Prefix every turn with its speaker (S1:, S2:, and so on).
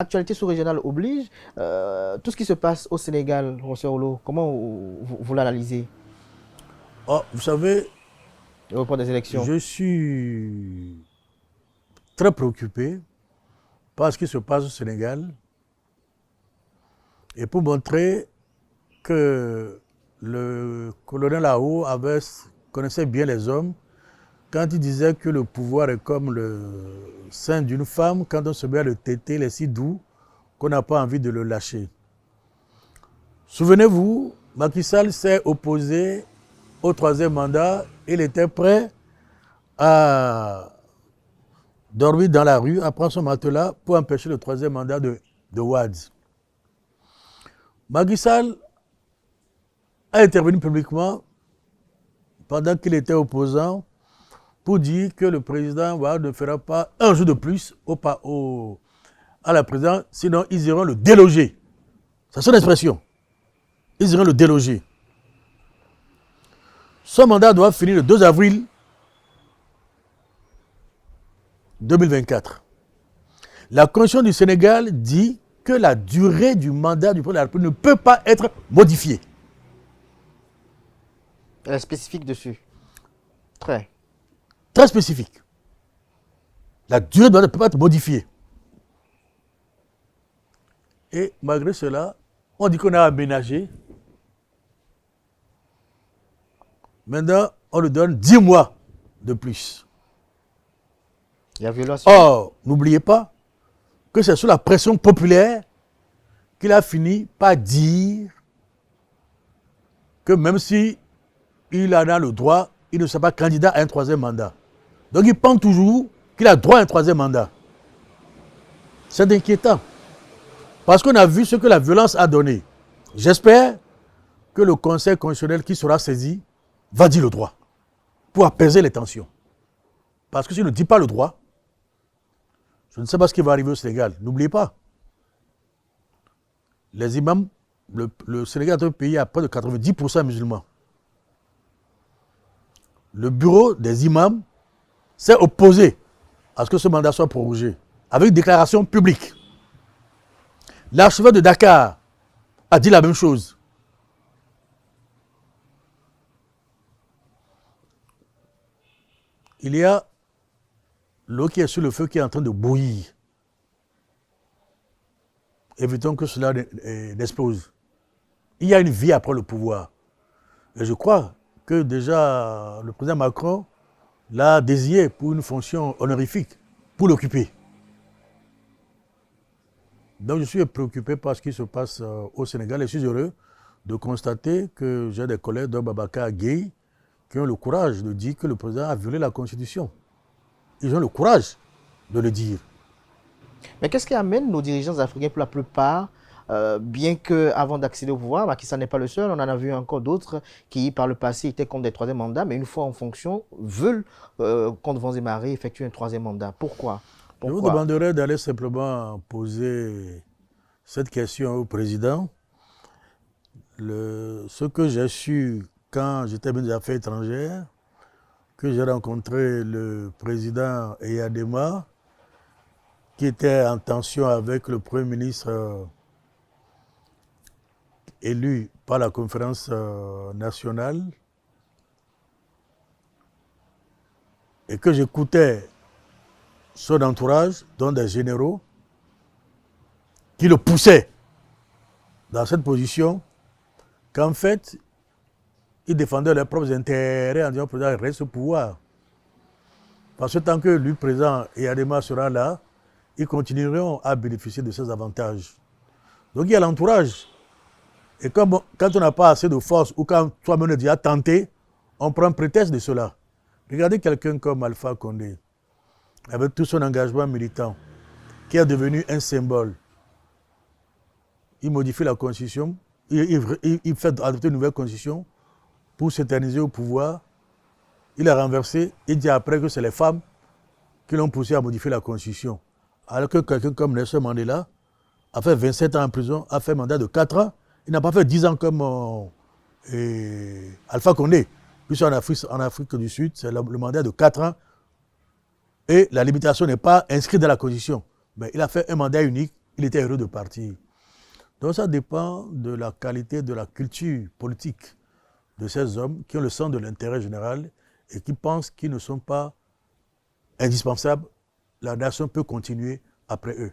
S1: L'actualité sous-régionale oblige. Tout ce qui se passe au Sénégal, Rosserolo, comment vous l'analysez
S2: Oh, vous savez,
S1: au report des élections?
S2: je suis très préoccupé par ce qui se passe au Sénégal et pour montrer que le colonel Lao connaissait bien les hommes quand il disait que le pouvoir est comme le sein d'une femme, quand on se met à le téter, il est si doux qu'on n'a pas envie de le lâcher. Souvenez-vous, Macky Sall s'est opposé au troisième mandat. Il était prêt à dormir dans la rue, à prendre son matelas pour empêcher le troisième mandat de Wade. Macky Sall a intervenu publiquement pendant qu'il était opposant pour dire que le président Wade ne fera pas un jour de plus à la présidence, sinon ils iront le déloger. C'est son expression. Ils iront le déloger. Son mandat doit finir le 2 avril 2024. La Constitution du Sénégal dit que la durée du mandat du président de la République ne peut pas être modifiée.
S1: Elle est spécifique dessus. Très.
S2: Très spécifique. La durée du mandat ne peut pas être modifiée. Et malgré cela, on dit qu'on a aménagé. Maintenant, on lui donne 10 mois de plus.
S1: Il y a violation.
S2: Or, n'oubliez pas que c'est sous la pression populaire qu'il a fini par dire que même si il en a le droit, il ne sera pas candidat à un troisième mandat. Donc il pense toujours qu'il a droit à un troisième mandat. C'est inquiétant. Parce qu'on a vu ce que la violence a donné. J'espère que le Conseil constitutionnel qui sera saisi va dire le droit pour apaiser les tensions. Parce que s'il ne dit pas le droit, je ne sais pas ce qui va arriver au Sénégal. N'oubliez pas, les imams, le Sénégal est un pays à près de 90% musulmans. Le bureau des imams s'est opposé à ce que ce mandat soit prorogé, avec une déclaration publique. L'archevêque de Dakar a dit la même chose. Il y a l'eau qui est sur le feu qui est en train de bouillir. Évitons que cela n'explose. Il y a une vie après le pouvoir. Et je crois que déjà le président Macron l'a désigné pour une fonction honorifique, pour l'occuper. Donc je suis préoccupé par ce qui se passe au Sénégal et je suis heureux de constater que j'ai des collègues de Babacar Gueye qui ont le courage de dire que le président a violé la Constitution. Ils ont le courage de le dire.
S1: Mais qu'est-ce qui amène nos dirigeants africains pour la plupart, bien qu'avant d'accéder au pouvoir, Macky Sall n'est pas le seul, on en a vu encore d'autres qui par le passé étaient contre des troisième mandats, mais une fois en fonction, veulent, contre vents et marées, effectuer un troisième mandat. Pourquoi?
S2: Je vous demanderai d'aller simplement poser cette question au président. Ce que j'ai su quand j'étais ministre des Affaires étrangères, que j'ai rencontré le président Eyadema, qui était en tension avec le Premier ministre élu par la conférence nationale, et que j'écoutais son entourage, dont des généraux, qui le poussaient dans cette position, qu'en fait, ils défendaient leurs propres intérêts en disant que le président reste au pouvoir. Parce que tant que lui, président Eyadema, sera là, ils continueront à bénéficier de ces avantages. Donc il y a l'entourage. Et quand on n'a pas assez de force, ou quand toi-même tu as tenté, on prend prétexte de cela. Regardez quelqu'un comme Alpha Condé, avec tout son engagement militant, qui est devenu un symbole. Il modifie la constitution, il fait adopter une nouvelle constitution pour s'éterniser au pouvoir. Il a renversé, il dit après que c'est les femmes qui l'ont poussé à modifier la constitution. Alors que quelqu'un comme Nelson Mandela a fait 27 ans en prison, a fait un mandat de 4 ans, il n'a pas fait 10 ans comme Alpha Condé. Puis en Afrique du Sud, c'est le mandat de 4 ans. Et la limitation n'est pas inscrite dans la Constitution. Mais il a fait un mandat unique il était heureux de partir. Donc ça dépend de la qualité de la culture politique de ces hommes qui ont le sens de l'intérêt général et qui pensent qu'ils ne sont pas indispensables. La nation peut continuer après eux.